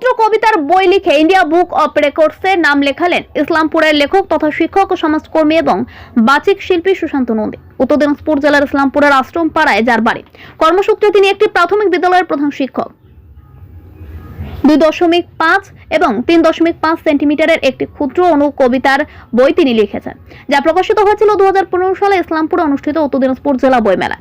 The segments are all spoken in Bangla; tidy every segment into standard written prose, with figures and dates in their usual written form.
ক্ষুদ্র কবিতার বই লিখে ইন্ডিয়া বুক অফ রেকর্ডসে নাম লেখালেন ইসলামপুরের লেখক তথা শিক্ষক ও সমাজকর্মী এবং বাচিক শিল্পী সুশান্ত নন্দী। উত্তর দিনাজপুর জেলার ইসলামপুরের আশ্রম পাড়ায় যার বাড়ি, কর্মসূত্রে তিনি একটি প্রাথমিক বিদ্যালয়ের প্রধান শিক্ষক। 2.5 এবং 3.5 সেন্টিমিটারের একটি ক্ষুদ্র অনু কবিতার বই তিনি লিখেছেন, যা প্রকাশিত হয়েছিল 2015 সালে ইসলামপুরে অনুষ্ঠিত উত্তর দিনাজপুর জেলা বইমেলা।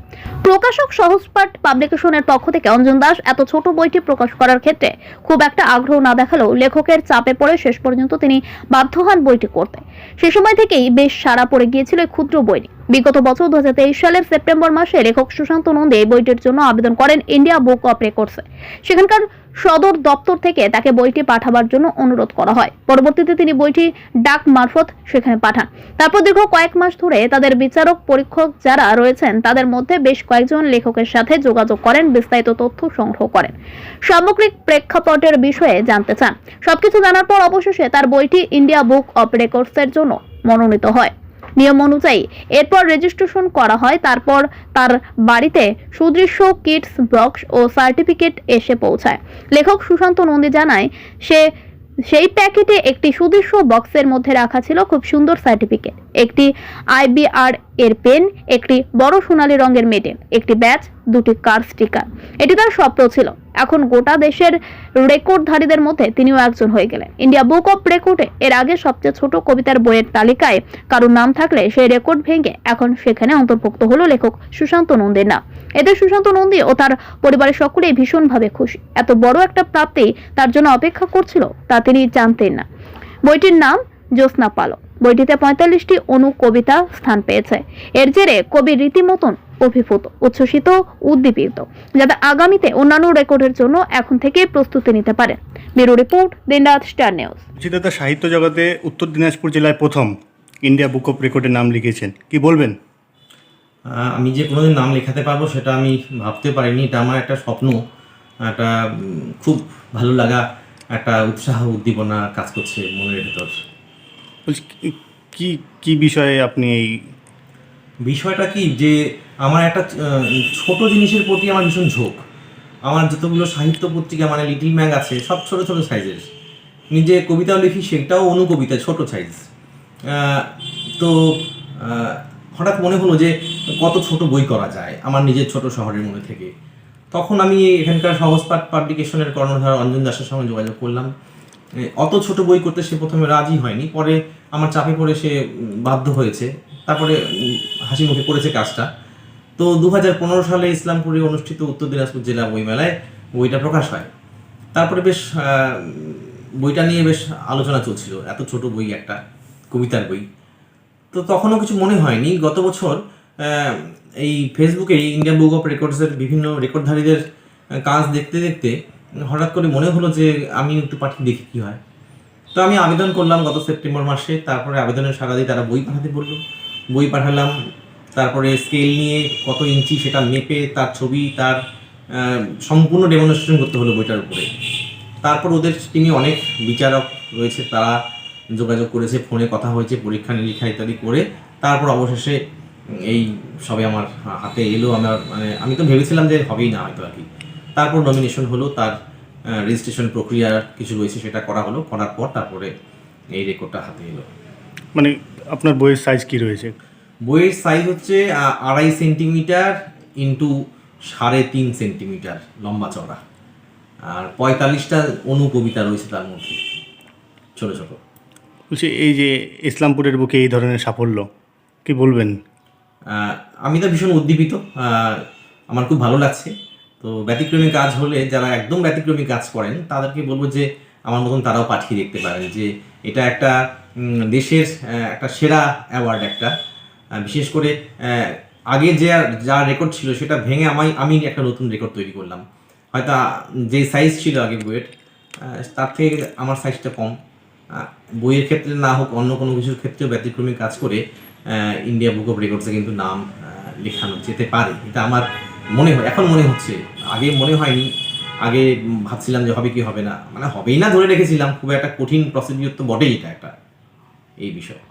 প্রকাশক সহজপাঠ পাবলিকেশনের পক্ষ থেকে অঞ্জন দাস এত ছোট বইটি প্রকাশ করার ক্ষেত্রে খুব একটা আগ্রহ না দেখালেও লেখকের চাপে পড়ে শেষ পর্যন্ত তিনি বাধ্য হন বইটি করতে। সে সময় থেকেই বেশ সাড়া পড়ে গিয়েছিল এই ক্ষুদ্র বইটি। বিগত বছর 2023 সালের সেপ্টেম্বর মাসে লেখক সুশান্ত নন্দী এই বইটির জন্য আবেদন করেন ইন্ডিয়া বুক অফ রেকর্ডসে। সেখানকার সদর দপ্তর থেকে তাকে বইটি পাঠাবার জন্য অনুরোধ করা হয়। পরবর্তীতে তিনি বইটি ডাক মারফত সেখানে পাঠান। তারপর দীর্ঘ কয়েক মাস ধরে তাদের বিচারক পরীক্ষক যারা রয়েছেন তাদের মধ্যে বেশ কয়েকজন লেখকের সাথে যোগাযোগ করেন, বিস্তারিত তথ্য সংগ্রহ করেন, সামগ্রিক প্রেক্ষাপটের বিষয়ে জানতে চান। সবকিছু জানার পর অবশেষে তার বইটি ইন্ডিয়া বুক অফ রেকর্ডসের জন্য মনোনীত হয়। নিয়ম অনুযায়ী এরপর রেজিস্ট্রেশন করা হয়। তারপর তার বাড়িতে সুদৃশ্য কিটস বক্স ও সার্টিফিকেট এসে পৌঁছায়। লেখক সুশান্ত নন্দী জানায়, সেই প্যাকেটে একটি সুদৃশ্য বক্সের মধ্যে রাখা ছিল খুব সুন্দর সার্টিফিকেট, একটি IBR এর পেন, একটি বড় সোনালী রঙের মেডেল, একটি ব্যাচ, 2টি কার স্টিকার। এটি তার স্বপ্ন ছিল। এখন গোটা দেশের রেকর্ডধারীদের মধ্যে তিনিও একজন হয়ে গেলেন। ইন্ডিয়া বুক অফ রেকর্ডে এর আগে সবচেয়ে ছোট কবিতার বইয়ের তালিকায় কারোর নাম থাকলে সেই রেকর্ড ভেঙে এখন সেখানে অন্তর্ভুক্ত হলো লেখক সুশান্ত নন্দীর নাম। এতে সুশান্ত নন্দী ও তার পরিবারের সকলেই ভীষণভাবে খুশি। এত বড় একটা প্রাপ্তি তার জন্য অপেক্ষা করছিল তা তিনি জানতেন না। বইটির নাম জ্যোৎস্না পালক। বইটিতে 45টি অনু কবিতা স্থান পেয়েছে। এর জেরে কবি রীতিমতন অভিভূত, উচ্ছ্বসিত, উদ্দীপিত, যাতে আগামীতে অন্যান্য রেকর্ডের জন্য এখন থেকে প্রস্তুতি নিতে পারেন। ব্যুরো রিপোর্ট, দিনরাত স্টার নিউজ। রচিতা সাহিত্য জগতে উত্তর দিনাজপুর জেলায় প্রথম ইন্ডিয়া বুক অফ রেকর্ডের নাম লিখেছেন, কি বলবেন? আমি যে কোনোদিন নাম লেখাতে পারবো সেটা আমি ভাবতে পারিনি। এটা আমার একটা স্বপ্ন, একটা খুব ভালো লাগা, একটা উৎসাহ উদ্দীপনা কাজ করছে মনের ভেতর। বলছি কি কি বিষয়ে আপনি এই বিষয়টা কি যে আমার একটা ছোট জিনিসের প্রতি আমার ভীষণ ঝোঁক। আমার যতগুলো সাহিত্য পত্রিকা মানে লিটল ম্যাগ আছে সব ছোট ছোট সাইজের। নিজে কবিতাও লিখি, সেটাও অনুকবিতা, ছোট সাইজ। তো হঠাৎ মনে হলো যে কত ছোট বই করা যায় আমার নিজের ছোট শহরের মধ্যে থেকে। তখন আমি এখানকার সহজপাঠ পাবলিকেশনের কর্ণধার অঞ্জন দাসের সঙ্গে যোগাযোগ করলাম। অত ছোট বই করতে সে প্রথমে রাজি হয়নি, পরে আমার চাপে পড়ে সে বাধ্য হয়েছে। তারপরে হাসি মুখে করেছে কাজটা। তো 2015 সালে ইসলামপুরে অনুষ্ঠিত উত্তর দিনাজপুর জেলা বইমেলায় বইটা প্রকাশ হয়। তারপরে বেশ বইটা নিয়ে বেশ আলোচনা চলছিল, এত ছোট বই, একটা কবিতার বই। তো তখনও কিছু মনে হয়নি। গত বছর এই ফেসবুকে ইন্ডিয়া বুক অফ রেকর্ডসের বিভিন্ন রেকর্ডধারীদের কাজ দেখতে দেখতে হঠাৎ করে মনে হলো যে আমি একটু পাঠিয়ে দেখি কী হয়। তো আমি আবেদন করলাম গত সেপ্টেম্বর মাসে। তারপরে আবেদনের সাড়া দিয়ে তারা বই পাঠাতে বললো। বই পাঠালাম। তারপরে স্কেল নিয়ে কত ইঞ্চি সেটা মেপে তার ছবি, তার সম্পূর্ণ ডেমনস্ট্রেশন করতে হলো বইটার উপরে। তারপর ওদের টিমে অনেক বিচারক রয়েছে, তারা যোগাযোগ করেছে, ফোনে কথা হয়েছে, পরীক্ষা নিরীক্ষা ইত্যাদি করে তারপর অবশেষে এই সবে আমার হাতে এলো। আমি তো ভেবেছিলাম যে হবেই না হয়তো আর কি। তারপর নমিনেশন হলো, তার রেজিস্ট্রেশন প্রক্রিয়া কিছু রয়েছে, সেটা করা হলো। করার পর তারপরে এই রেকর্ডটা হাতে এলো। মানে আপনার বইয়ের সাইজ কি রয়েছে? বইয়ের সাইজ হচ্ছে 2.5 সেন্টিমিটার ইন্টু 3.5 সেন্টিমিটার লম্বা চওড়া। আর 45টা অনু কবিতা রয়েছে তার মধ্যে, ছোট ছোট। বলছি এই যে ইসলামপুরের বুকে এই ধরনের সাফল্য, কি বলবেন? আমি তো ভীষণ উদ্দীপিত, আমার খুব ভালো লাগছে। তো ব্যতিক্রমী কাজ হলে, যারা একদম ব্যতিক্রমী কাজ করেন তাদেরকে বলবো যে আমার মতন তারাও পাঠিয়ে দেখতে পারেন, যে এটা একটা দেশের একটা সেরা অ্যাওয়ার্ড। একটা বিশেষ করে আগে যা রেকর্ড ছিল সেটা ভেঙে আমি একটা নতুন রেকর্ড তৈরি করলাম। হয়তো যে সাইজ ছিল আগে বইয়ের, তার থেকে আমার সাইজটা কম। বইয়ের ক্ষেত্রে না হোক, অন্য কোনো কিছুর ক্ষেত্রেও ব্যতিক্রমী কাজ করে ইন্ডিয়া বুক অফ রেকর্ডসে কিন্তু নাম লেখানো যেতে পারে। এটা আমার এখন মনে হচ্ছে, আগে মনে হয়নি। আগে ভাবছিলাম যে হবে কি হবে না, মানে হবেই না ধরে রেখেছিলাম। খুব একটা কঠিন প্রসিডিউর তো বটেই এটা একটা, এই বিষয়।